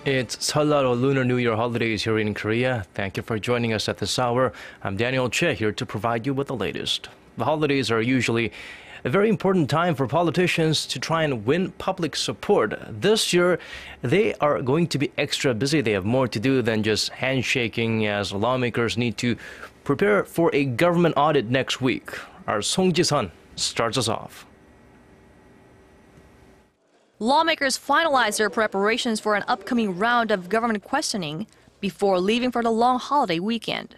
It's Seollal or Lunar New Year holidays here in Korea. Thank you for joining us at this hour. I'm Daniel Che here to provide you with the latest. The holidays are usually a very important time for politicians to try and win public support. This year, they are going to be extra busy. They have more to do than just handshaking, as lawmakers need to prepare for a government audit next week. Our Song Ji-sun starts us off. Lawmakers finalized their preparations for an upcoming round of government questioning before leaving for the long holiday weekend.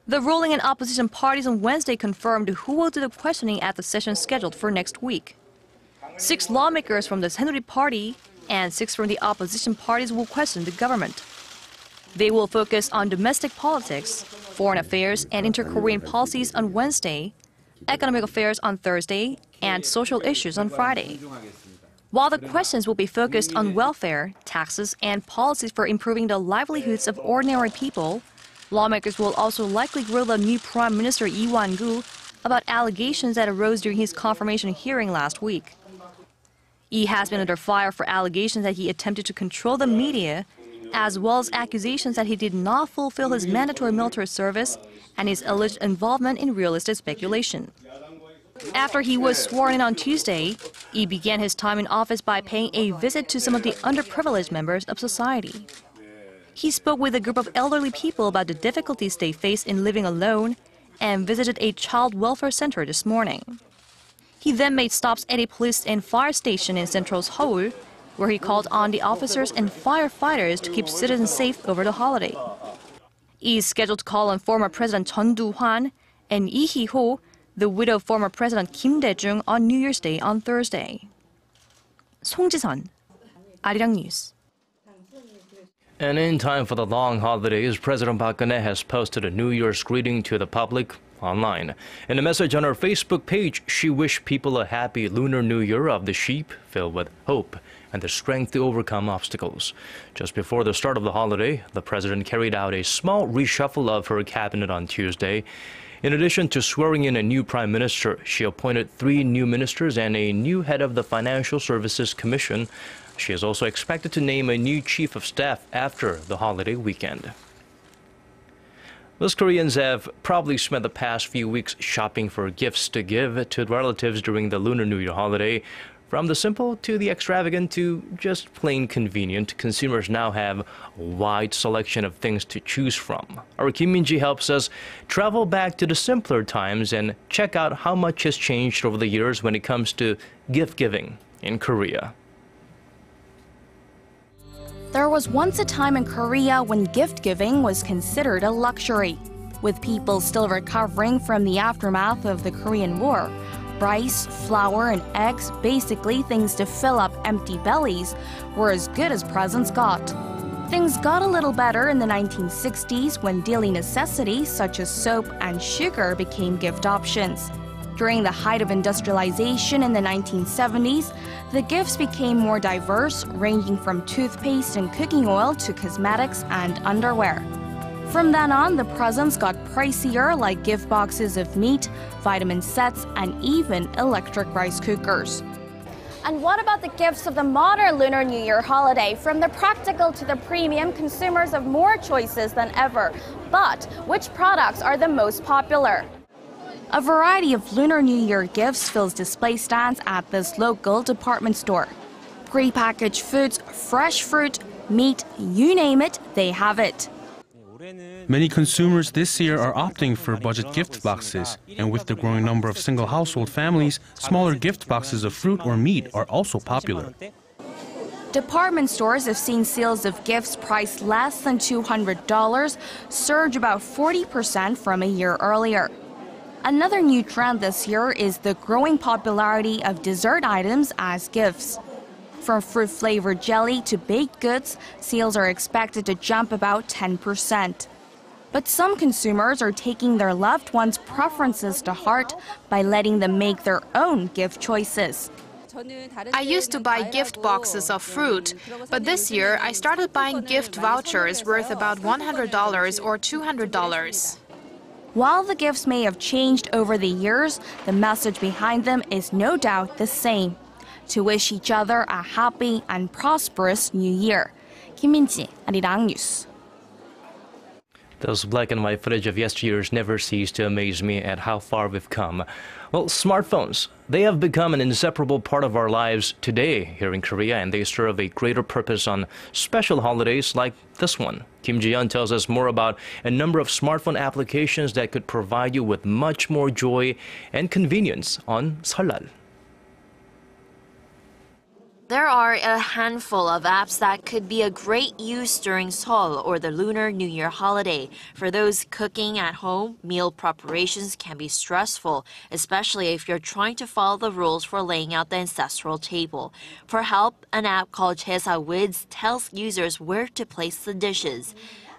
The ruling and opposition parties on Wednesday confirmed who will do the questioning at the session scheduled for next week. 6 lawmakers from the Seoulites party and 6 from the opposition parties will question the government. They will focus on domestic politics, foreign affairs and inter-Korean policies on Wednesday, economic affairs on Thursday, and social issues on Friday. While the questions will be focused on welfare, taxes, and policies for improving the livelihoods of ordinary people, lawmakers will also likely grill the new Prime Minister Lee Gwangju about allegations that arose during his confirmation hearing last week. Lee has been under fire for allegations that he attempted to control the media, as well as accusations that he did not fulfill his mandatory military service and his alleged involvement in real estate speculation. After he was sworn in on Tuesday, Lee began his time in office by paying a visit to some of the underprivileged members of society. He spoke with a group of elderly people about the difficulties they face in living alone and visited a child welfare center this morning. He then made stops at a police and fire station in central Seoul, where he called on the officers and firefighters to keep citizens safe over the holiday. He is scheduled to call on former President Chun Do-hwan and Lee Hee-ho, the widow of former President Kim Dae-jung, on New Year's Day on Thursday. Song Ji-sun, Arirang News. And in time for the long holidays, President Park Geunhye has posted a New Year's greeting to the public online. In a message on her Facebook page, she wished people a happy Lunar New Year of the sheep, filled with hope and the strength to overcome obstacles. Just before the start of the holiday, the president carried out a small reshuffle of her cabinet on Tuesday. In addition to swearing in a new prime minister, she appointed 3 new ministers and a new head of the Financial Services Commission. She is also expected to name a new chief of staff after the holiday weekend. Most Koreans have probably spent the past few weeks shopping for gifts to give to relatives during the Lunar New Year holiday. From the simple to the extravagant to just plain convenient, consumers now have a wide selection of things to choose from. Our Kim Min-ji helps us travel back to the simpler times and check out how much has changed over the years when it comes to gift giving in Korea. There was once a time in Korea when gift giving was considered a luxury. With people still recovering from the aftermath of the Korean War, rice, flour, and eggs, basically things to fill up empty bellies, were as good as presents got. Things got a little better in the 1960s when daily necessities such as soap and sugar became gift options. During the height of industrialization in the 1970s, the gifts became more diverse, ranging from toothpaste and cooking oil to cosmetics and underwear. From then on, the presents got pricier, like gift boxes of meat, vitamin sets, and even electric rice cookers. And what about the gifts of the modern Lunar New Year holiday? From the practical to the premium, consumers have more choices than ever. But which products are the most popular? A variety of Lunar New Year gifts fills display stands at this local department store. Pre-packaged foods, fresh fruit, meat, you name it, they have it. Many consumers this year are opting for budget gift boxes, and with the growing number of single household families, smaller gift boxes of fruit or meat are also popular. Department stores have seen sales of gifts priced less than $200 surge about 40% from a year earlier. Another new trend this year is the growing popularity of dessert items as gifts. From fruit-flavored jelly to baked goods, sales are expected to jump about 10%. But some consumers are taking their loved ones' preferences to heart by letting them make their own gift choices. I used to buy gift boxes of fruit, but this year I started buying gift vouchers worth about $100 or $200. While the gifts may have changed over the years, the message behind them is no doubt the same: to wish each other a happy and prosperous new year. 김민지, Arirang News. Those black and white footage of yesteryears never cease to amaze me at how far we've come. Well, smartphones, they have become an inseparable part of our lives today here in Korea, and they serve a greater purpose on special holidays like this one. Kim Ji-yeon tells us more about a number of smartphone applications that could provide you with much more joy and convenience on Seollal. There are a handful of apps that could be a great use during Seoul or the Lunar New Year holiday. For those cooking at home, meal preparations can be stressful, especially if you're trying to follow the rules for laying out the ancestral table. For help, an app called 제사위ds tells users where to place the dishes.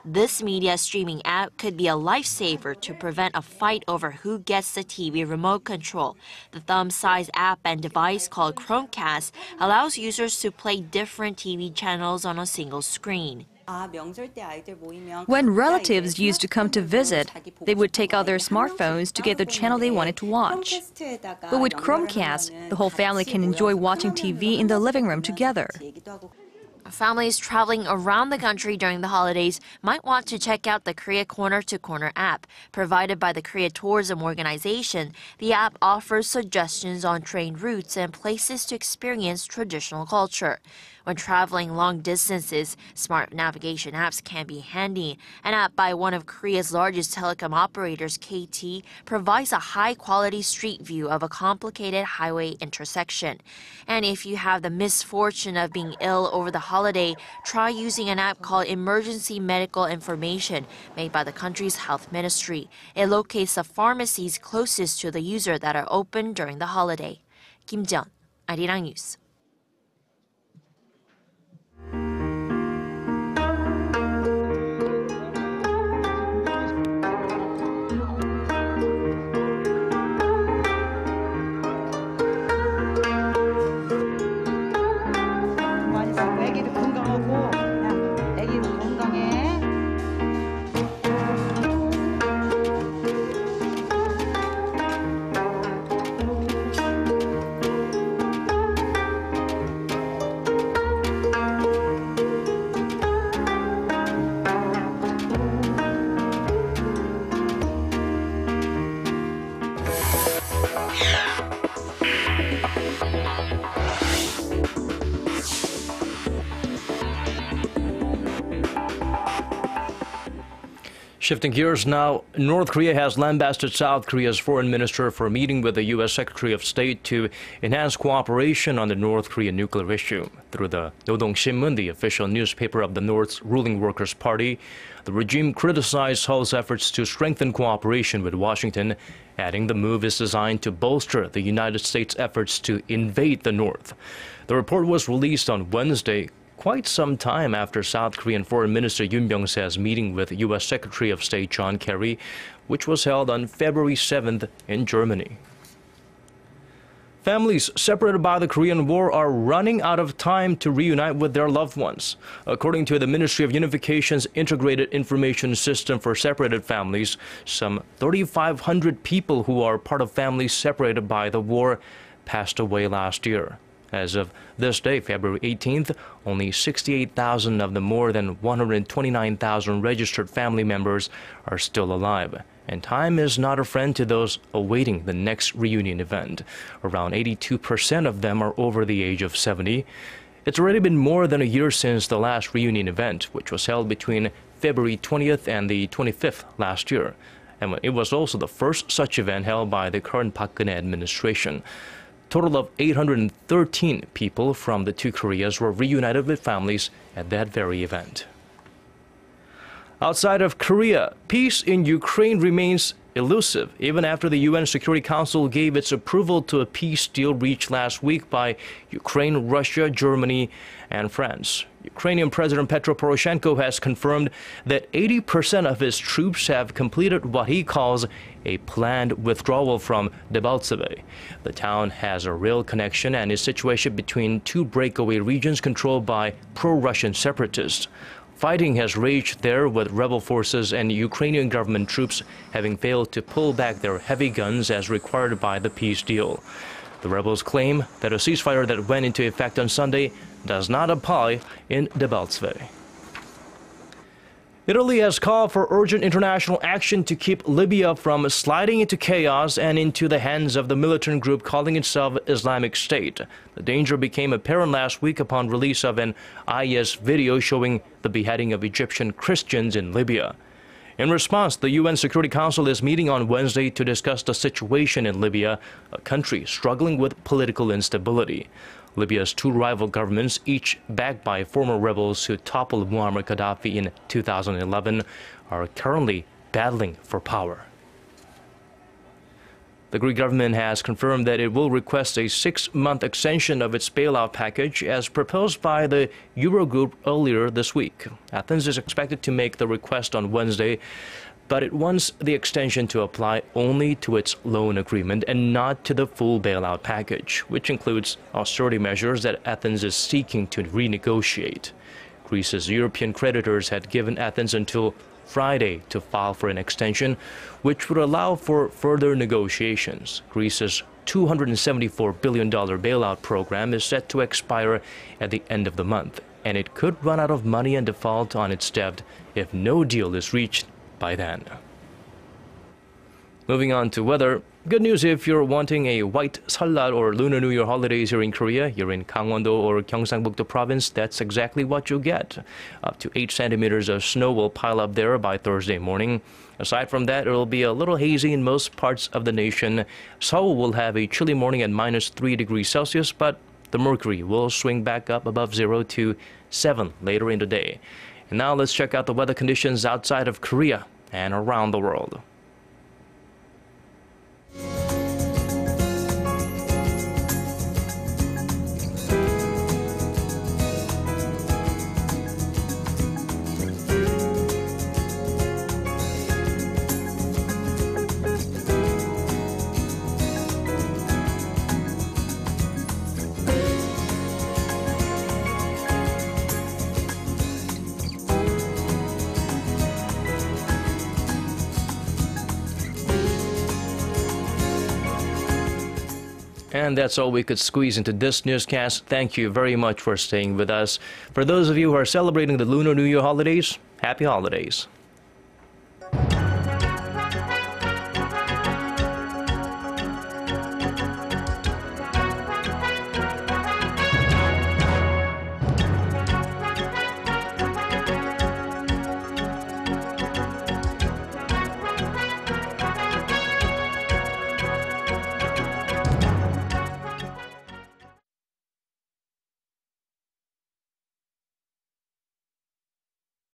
This media streaming app could be a lifesaver to prevent a fight over who gets the TV remote control. The thumb-sized app and device called Chromecast allows users to play different TV channels on a single screen. When relatives used to come to visit, they would take out their smartphones to get the channel they wanted to watch. But with Chromecast, the whole family can enjoy watching TV in the living room together. Families traveling around the country during the holidays might want to check out the Korea Corner to Corner app. Provided by the Korea Tourism Organization, the app offers suggestions on train routes and places to experience traditional culture. When traveling long distances, smart navigation apps can be handy. An app by one of Korea's largest telecom operators, KT, provides a high-quality street view of a complicated highway intersection. And if you have the misfortune of being ill over the holiday, try using an app called Emergency Medical Information, made by the country's health ministry. It locates the pharmacies closest to the user that are open during the holiday. Kim Ji-yeon, Arirang News. Shifting gears now, North Korea has lambasted South Korea's foreign minister for meeting with the U.S. Secretary of State to enhance cooperation on the North Korean nuclear issue. Through the Nodong Shinmun, the official newspaper of the North's ruling Workers' Party, the regime criticized Seoul's efforts to strengthen cooperation with Washington, adding the move is designed to bolster the United States' efforts to invade the North. The report was released on Wednesday, quite some time after South Korean Foreign Minister Yoon Byung-se's meeting with U.S. Secretary of State John Kerry, which was held on February 7th in Germany. Families separated by the Korean War are running out of time to reunite with their loved ones. According to the Ministry of Unification's Integrated Information System for Separated Families, some 3,500 people who are part of families separated by the war passed away last year. As of this day, February 18th, only 68,000 of the more than 129,000 registered family members are still alive. And time is not a friend to those awaiting the next reunion event. Around 82% of them are over the age of 70. It's already been more than a year since the last reunion event, which was held between February 20th and the 25th last year. And it was also the first such event held by the current Park Geunhye administration. Total of 813 people from the two Koreas were reunited with families at that very event. Outside of Korea, peace in Ukraine remains elusive, even after the UN Security Council gave its approval to a peace deal reached last week by Ukraine, Russia, Germany, and France. Ukrainian President Petro Poroshenko has confirmed that 80% of his troops have completed what he calls a planned withdrawal from Debaltseve. The town has a rail connection and is situated between two breakaway regions controlled by pro-Russian separatists. Fighting has raged there, with rebel forces and Ukrainian government troops having failed to pull back their heavy guns as required by the peace deal. The rebels claim that a ceasefire that went into effect on Sunday does not apply in the Beltway. Italy has called for urgent international action to keep Libya from sliding into chaos and into the hands of the militant group calling itself Islamic State. The danger became apparent last week upon release of an IS video showing the beheading of Egyptian Christians in Libya. In response, the UN Security Council is meeting on Wednesday to discuss the situation in Libya, a country struggling with political instability. Libya's two rival governments, each backed by former rebels who toppled Muammar Gaddafi in 2011, are currently battling for power. The Greek government has confirmed that it will request a 6-month extension of its bailout package as proposed by the Eurogroup earlier this week. Athens is expected to make the request on Wednesday, but it wants the extension to apply only to its loan agreement and not to the full bailout package, which includes austerity measures that Athens is seeking to renegotiate. Greece's European creditors had given Athens until Friday to file for an extension, which would allow for further negotiations. Greece's $274 billion bailout program is set to expire at the end of the month, and it could run out of money and default on its debt if no deal is reached by then. Moving on to weather. Good news if you're wanting a white Seollal or Lunar New Year holidays here in Korea. You're in Gangwon-do or Gyeongsangbuk-do province. That's exactly what you'll get. Up to 8 centimeters of snow will pile up there by Thursday morning. Aside from that, it'll be a little hazy in most parts of the nation. Seoul will have a chilly morning at -3 degrees Celsius, but the mercury will swing back up above 0 to 7 later in the day. And now let's check out the weather conditions outside of Korea and around the world. And that's all we could squeeze into this newscast. Thank you very much for staying with us. For those of you who are celebrating the Lunar New Year holidays, happy holidays.